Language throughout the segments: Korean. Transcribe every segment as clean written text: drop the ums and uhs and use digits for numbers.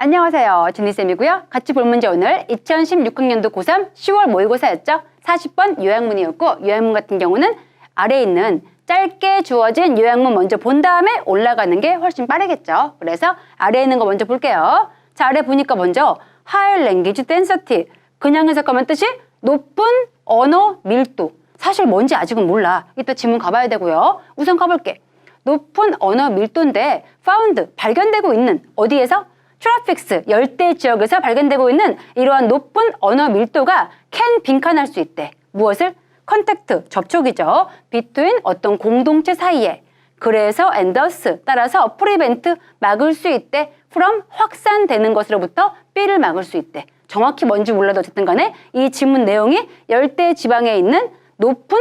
안녕하세요. 진희쌤이고요. 같이 볼 문제 오늘 2016학년도 고3 10월 모의고사였죠. 40번 요약문이었고 요약문 같은 경우는 아래에 있는 짧게 주어진 요약문 먼저 본 다음에 올라가는 게 훨씬 빠르겠죠. 그래서 아래에 있는 거 먼저 볼게요. 자, 아래 보니까 먼저 High Language Density. 그냥 해석하면 뜻이 높은 언어 밀도. 사실 뭔지 아직은 몰라. 이따 지문 가봐야 되고요. 우선 가볼게. 높은 언어 밀도인데 found, 발견되고 있는 어디에서? 트로픽스, 열대 지역에서 발견되고 있는 이러한 높은 언어 밀도가 can 빈칸할 수 있대. 무엇을? 컨택트, 접촉이죠. between 어떤 공동체 사이에. 그래서 and thus, 따라서 prevent, 막을 수 있대. from, 확산되는 것으로부터 B를 막을 수 있대. 정확히 뭔지 몰라도 어쨌든 간에 이 지문 내용이 열대 지방에 있는 높은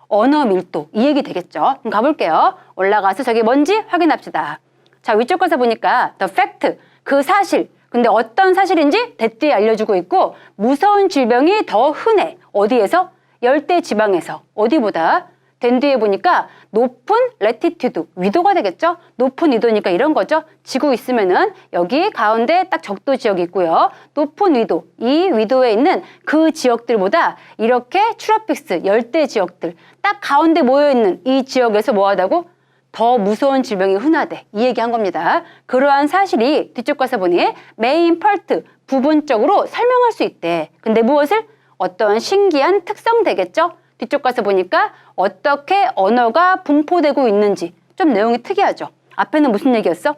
언어 밀도, 이 얘기 되겠죠. 그럼 가볼게요. 올라가서 저게 뭔지 확인합시다. 자, 위쪽 가서 보니까 the fact, 그 사실, 근데 어떤 사실인지 대띠에 알려주고 있고 무서운 질병이 더 흔해. 어디에서? 열대 지방에서. 어디보다? 된 뒤에 보니까 높은 레티튜드, 위도가 되겠죠? 높은 위도니까 이런 거죠. 지구 있으면은 여기 가운데 딱 적도 지역이 있고요. 높은 위도, 이 위도에 있는 그 지역들보다 이렇게 트로픽스, 열대 지역들 딱 가운데 모여있는 이 지역에서 뭐하다고? 더 무서운 질병이 흔하대. 이 얘기한 겁니다. 그러한 사실이 뒤쪽 가서 보니 메인 파트, 부분적으로 설명할 수 있대. 근데 무엇을? 어떤 신기한 특성 되겠죠? 뒤쪽 가서 보니까 어떻게 언어가 분포되고 있는지 좀 내용이 특이하죠. 앞에는 무슨 얘기였어?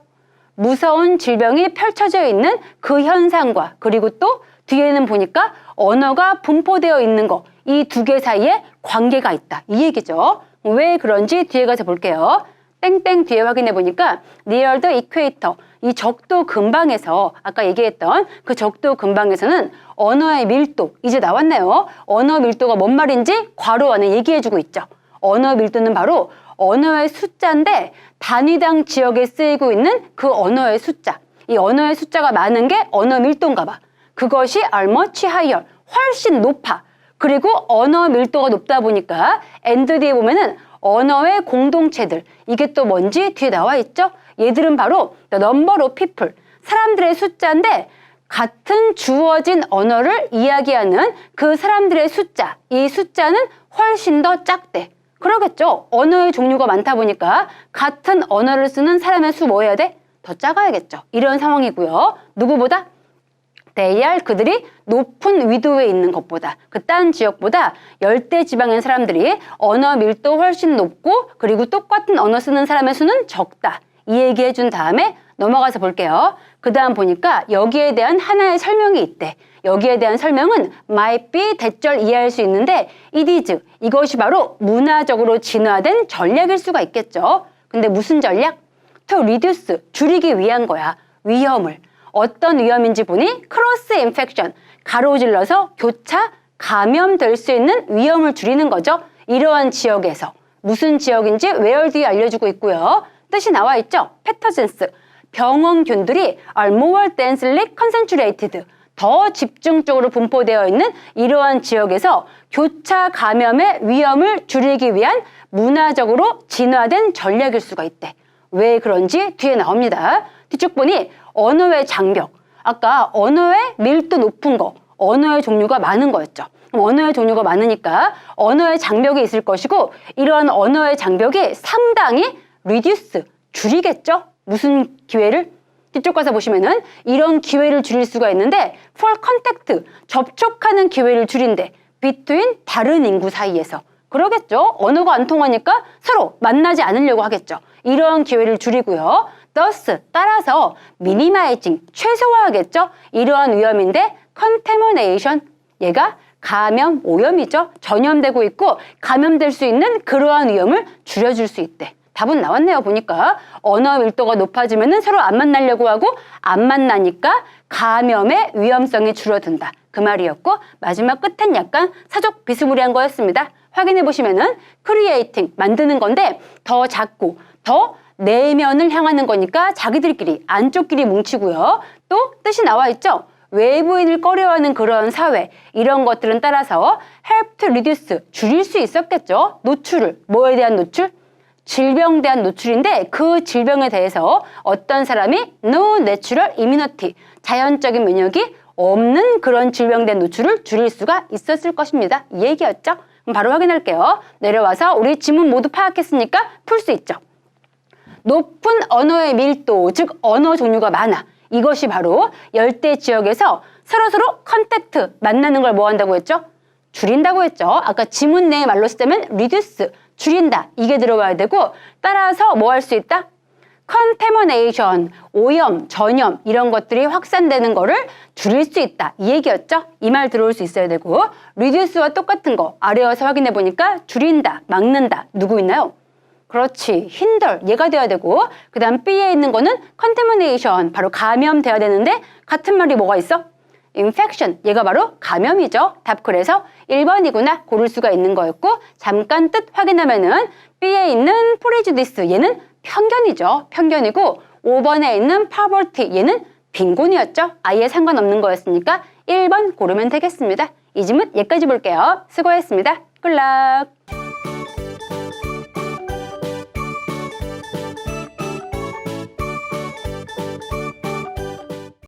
무서운 질병이 펼쳐져 있는 그 현상과 그리고 또 뒤에는 보니까 언어가 분포되어 있는 거, 이 두 개 사이에 관계가 있다. 이 얘기죠. 왜 그런지 뒤에 가서 볼게요. 땡땡 뒤에 확인해 보니까 near the equator, 이 적도 근방에서 아까 얘기했던 그 적도 근방에서는 언어의 밀도, 이제 나왔네요. 언어 밀도가 뭔 말인지 괄호 안에 얘기해 주고 있죠. 언어 밀도는 바로 언어의 숫자인데 단위당 지역에 쓰이고 있는 그 언어의 숫자. 이 언어의 숫자가 많은 게 언어 밀도인가 봐. 그것이 are much higher, 훨씬 높아. 그리고 언어 밀도가 높다 보니까 and 뒤에 보면은 언어의 공동체들, 이게 또 뭔지 뒤에 나와 있죠? 얘들은 바로 the number of people, 사람들의 숫자인데 같은 주어진 언어를 이야기하는 그 사람들의 숫자, 이 숫자는 훨씬 더 작대. 그러겠죠? 언어의 종류가 많다 보니까 같은 언어를 쓰는 사람의 수 뭐 해야 돼? 더 작아야겠죠. 이런 상황이고요. 누구보다? 대야할 그들이 높은 위도에 있는 것보다, 그 딴 지역보다 열대 지방에 있는 사람들이 언어 밀도 훨씬 높고 그리고 똑같은 언어 쓰는 사람의 수는 적다. 이 얘기 해준 다음에 넘어가서 볼게요. 그 다음 보니까 여기에 대한 하나의 설명이 있대. 여기에 대한 설명은 might be 대절 이해할 수 있는데 it is, 이것이 바로 문화적으로 진화된 전략일 수가 있겠죠. 근데 무슨 전략? to reduce, 줄이기 위한 거야. 위험을. 어떤 위험인지 보니 크로스 인펙션, 가로질러서 교차 감염될 수 있는 위험을 줄이는 거죠. 이러한 지역에서. 무슨 지역인지 where 뒤에 알려주고 있고요. 뜻이 나와 있죠. 패터젠스, 병원균들이 are more densely concentrated, 더 집중적으로 분포되어 있는 이러한 지역에서 교차 감염의 위험을 줄이기 위한 문화적으로 진화된 전략일 수가 있대. 왜 그런지 뒤에 나옵니다. 뒤쪽 보니 언어의 장벽, 아까 언어의 밀도 높은 거, 언어의 종류가 많은 거였죠. 그럼 언어의 종류가 많으니까 언어의 장벽이 있을 것이고 이러한 언어의 장벽이 상당히 reduce, 줄이겠죠? 무슨 기회를? 뒤쪽 가서 보시면은 이런 기회를 줄일 수가 있는데 for contact, 접촉하는 기회를 줄인대. between, 다른 인구 사이에서. 그러겠죠? 언어가 안 통하니까 서로 만나지 않으려고 하겠죠. 이러한 기회를 줄이고요. thus, 따라서 minimizing, 최소화하겠죠? 이러한 위험인데 contamination, 얘가 감염, 오염이죠. 전염되고 있고 감염될 수 있는 그러한 위험을 줄여줄 수 있대. 답은 나왔네요. 보니까 언어 밀도가 높아지면 서로 안 만나려고 하고 안 만나니까 감염의 위험성이 줄어든다. 그 말이었고 마지막 끝엔 약간 사족 비스무리한 거였습니다. 확인해 보시면은 creating, 만드는 건데 더 작고 더 내면을 향하는 거니까 자기들끼리 안쪽끼리 뭉치고요. 또 뜻이 나와 있죠. 외부인을 꺼려하는 그런 사회, 이런 것들은 따라서 help to reduce, 줄일 수 있었겠죠. 노출을, 뭐에 대한 노출? 질병에 대한 노출인데 그 질병에 대해서 어떤 사람이 no natural immunity, 자연적인 면역이 없는 그런 질병에 대한 노출을 줄일 수가 있었을 것입니다. 이 얘기였죠. 그럼 바로 확인할게요. 내려와서 우리 지문 모두 파악했으니까 풀 수 있죠. 높은 언어의 밀도, 즉 언어 종류가 많아. 이것이 바로 열대 지역에서 서로서로 컨택트, 만나는 걸 뭐 한다고 했죠? 줄인다고 했죠. 아까 지문 내의 말로 쓰자면 reduce, 줄인다. 이게 들어가야 되고 따라서 뭐 할 수 있다? contamination, 오염, 전염 이런 것들이 확산되는 거를 줄일 수 있다. 이 얘기였죠. 이 말 들어올 수 있어야 되고 reduce와 똑같은 거 아래 와서 확인해 보니까 줄인다, 막는다. 누구 있나요? 그렇지. hinder, 얘가 돼야 되고 그 다음 B에 있는 거는 contamination, 바로 감염돼야 되는데 같은 말이 뭐가 있어? infection, 얘가 바로 감염이죠. 답 그래서 1번이구나 고를 수가 있는 거였고 잠깐 뜻 확인하면은 B에 있는 prejudice, 얘는 편견이죠. 편견이고 5번에 있는 poverty, 얘는 빈곤이었죠. 아예 상관없는 거였으니까 1번 고르면 되겠습니다. 이 질문 여기까지 볼게요. 수고했습니다. 굿락!